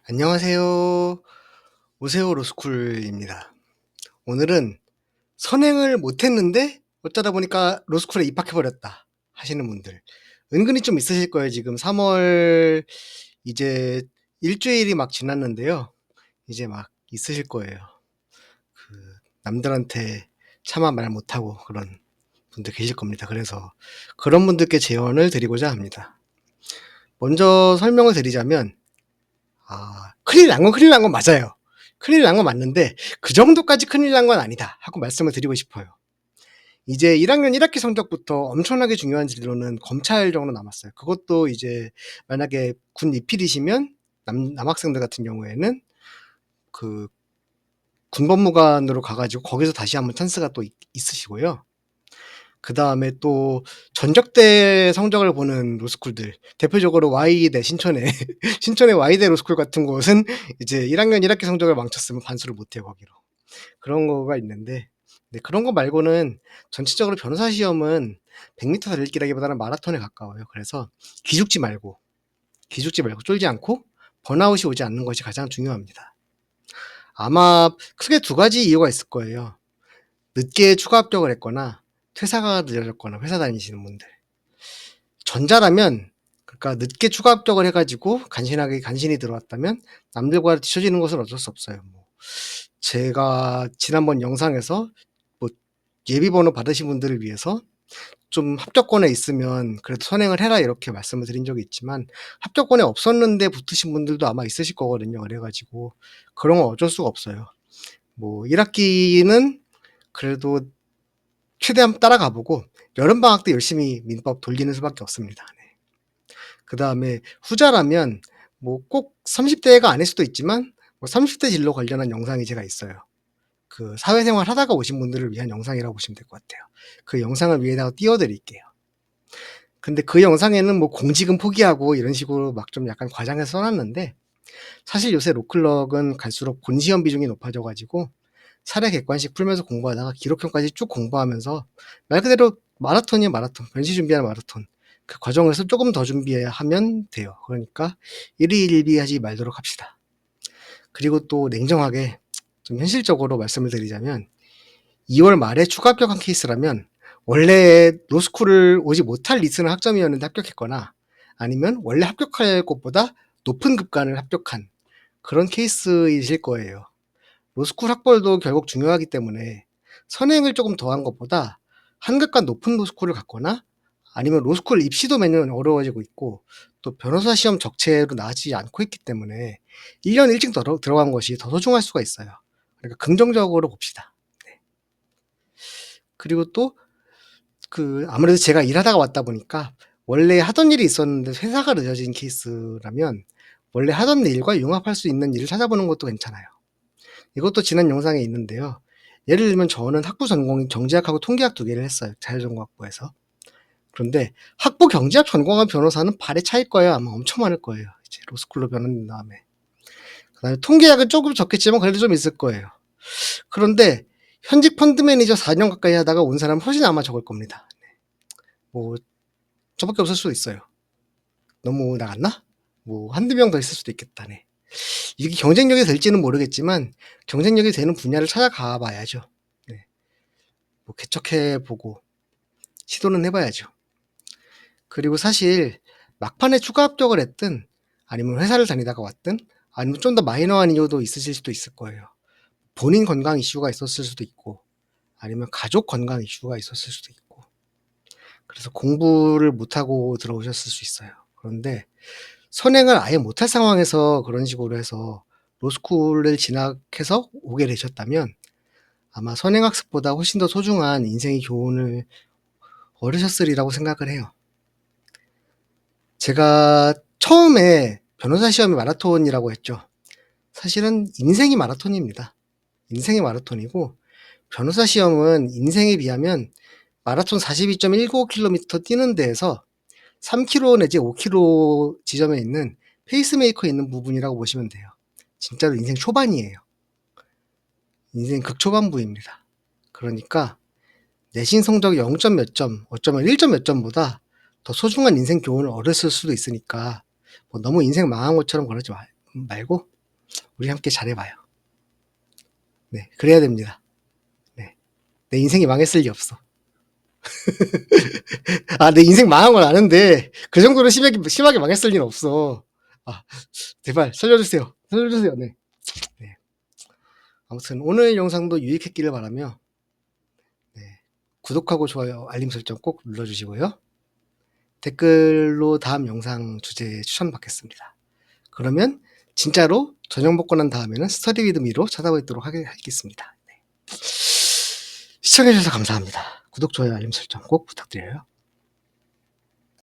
안녕하세요. 오세호 로스쿨입니다. 오늘은 선행을 못했는데 어쩌다 보니까 로스쿨에 입학해버렸다 하시는 분들 은근히 좀 있으실 거예요. 지금 3월 이제 일주일이 막 지났는데요. 이제 막 있으실 거예요. 그 남들한테 차마 말 못하고 그런 분들 계실 겁니다. 그래서 그런 분들께 제언을 드리고자 합니다. 먼저 설명을 드리자면 큰일 난 건 큰일 난 건 맞아요. 큰일 난 건 맞는데 그 정도까지 큰일 난 건 아니다 하고 말씀을 드리고 싶어요. 이제 1학년 1학기 성적부터 엄청나게 중요한 진로는 검찰 정도 남았어요. 그것도 이제 만약에 군 미필이시면 남학생들 같은 경우에는 그 군법무관으로 가가지고 거기서 다시 한번 찬스가 또 있으시고요. 그 다음에 또 전적대 성적을 보는 로스쿨들, 대표적으로 Y대 신촌에 신촌의 Y대 로스쿨 같은 곳은 이제 1학년 1학기 성적을 망쳤으면 반수를 못해요 거기로. 그런 거가 있는데, 네, 그런 거 말고는 전체적으로 변호사 시험은 100m 달리기라기보다는 마라톤에 가까워요. 그래서 기죽지 말고 쫄지 않고 번아웃이 오지 않는 것이 가장 중요합니다. 아마 크게 두 가지 이유가 있을 거예요. 늦게 추가 합격을 했거나 퇴사가 늦어졌거나 회사 다니시는 분들. 전자라면, 그러니까 늦게 추가 합격을 해가지고 간신히 들어왔다면 남들과 뒤처지는 것은 어쩔 수 없어요. 제가 지난번 영상에서 뭐 예비번호 받으신 분들을 위해서 좀 합격권에 있으면 그래도 선행을 해라 이렇게 말씀을 드린 적이 있지만, 합격권에 없었는데 붙으신 분들도 아마 있으실 거거든요. 그래가지고 그런 건 어쩔 수가 없어요. 1학기는 그래도 최대한 따라가보고 여름방학 때 열심히 민법 돌리는 수밖에 없습니다. 네. 그 다음에 후자라면 꼭 30대가 아닐 수도 있지만 30대 진로 관련한 영상이 제가 있어요. 그 사회생활 하다가 오신 분들을 위한 영상이라고 보시면 될 것 같아요. 그 영상을 위에다가 띄워드릴게요. 근데 그 영상에는 공직은 포기하고 이런 식으로 막 좀 약간 과장해서 써놨는데, 사실 요새 로클럭은 갈수록 본시험 비중이 높아져가지고 사례 객관식 풀면서 공부하다가 기록형까지 쭉 공부하면서 말 그대로 마라톤이에요. 마라톤. 변시 준비하는 마라톤. 그 과정에서 조금 더 준비하면 돼요. 그러니까 일희일비하지 말도록 합시다. 그리고 또 냉정하게 좀 현실적으로 말씀을 드리자면 2월 말에 추가 합격한 케이스라면 원래 로스쿨을 오지 못할 리스는 학점이었는데 합격했거나, 아니면 원래 합격할 것보다 높은 급간을 합격한 그런 케이스이실 거예요. 로스쿨 학벌도 결국 중요하기 때문에 선행을 조금 더한 것보다 한 급간 높은 로스쿨을 갔거나, 아니면 로스쿨 입시도 매년 어려워지고 있고 또 변호사 시험 적체로 나아지지 않고 있기 때문에 1년 일찍 들어간 것이 더 소중할 수가 있어요. 그러니까 긍정적으로 봅시다. 네. 그리고 또 아무래도 제가 일하다가 왔다 보니까 원래 하던 일이 있었는데 회사가 늦어진 케이스라면 원래 하던 일과 융합할 수 있는 일을 찾아보는 것도 괜찮아요. 이것도 지난 영상에 있는데요. 예를 들면 저는 학부 전공인 정치학하고 통계학 두 개를 했어요. 자율전공학부에서. 그런데 학부 경제학 전공한 변호사는 발의 차일 거예요. 아마 엄청 많을 거예요. 이제 로스쿨로 변환된 다음에. 그다음에 통계학은 조금 적겠지만 그래도 좀 있을 거예요. 그런데 현직 펀드 매니저 4년 가까이 하다가 온 사람은 훨씬 아마 적을 겁니다. 저밖에 없을 수도 있어요. 너무 나갔나? 한두 명 더 있을 수도 있겠다네. 이게 경쟁력이 될지는 모르겠지만 경쟁력이 되는 분야를 찾아가 봐야죠. 네. 개척해보고 시도는 해봐야죠. 그리고 사실 막판에 추가 합격을 했든, 아니면 회사를 다니다가 왔든, 아니면 좀 더 마이너한 이유도 있으실 수도 있을 거예요. 본인 건강 이슈가 있었을 수도 있고, 아니면 가족 건강 이슈가 있었을 수도 있고, 그래서 공부를 못하고 들어오셨을 수 있어요. 그런데 선행을 아예 못할 상황에서 그런 식으로 해서 로스쿨을 진학해서 오게 되셨다면 아마 선행학습보다 훨씬 더 소중한 인생의 교훈을 얻으셨으리라고 생각을 해요. 제가 처음에 변호사 시험이 마라톤이라고 했죠. 사실은 인생이 마라톤입니다. 인생이 마라톤이고, 변호사 시험은 인생에 비하면 마라톤 42.19km 뛰는 데에서 3km 내지 5km 지점에 있는 페이스메이커 있는 부분이라고 보시면 돼요. 진짜로 인생 초반이에요. 인생 극초반부입니다. 그러니까 내신 성적 0점 몇 점, 어쩌면 1점 몇 점보다 더 소중한 인생 교훈을 얻었을 수도 있으니까 너무 인생 망한 것처럼 그러지 말고 우리 함께 잘해봐요. 네, 그래야 됩니다. 네, 내 인생이 망했을 리 없어. 아, 내 인생 망한 건 아는데 그 정도로 심하게 망했을 리는 없어. 아, 제발 살려주세요. 살려주세요. 네. 네. 아무튼 오늘 영상도 유익했기를 바라며 네, 구독하고 좋아요, 알림 설정 꼭 눌러주시고요. 댓글로 다음 영상 주제 추천받겠습니다. 그러면 진짜로 전형 먹고 난 다음에는 스터디 위드 미로 찾아뵙도록 하겠습니다. 네. 시청해주셔서 감사합니다. 구독, 좋아요, 알림 설정 꼭 부탁드려요.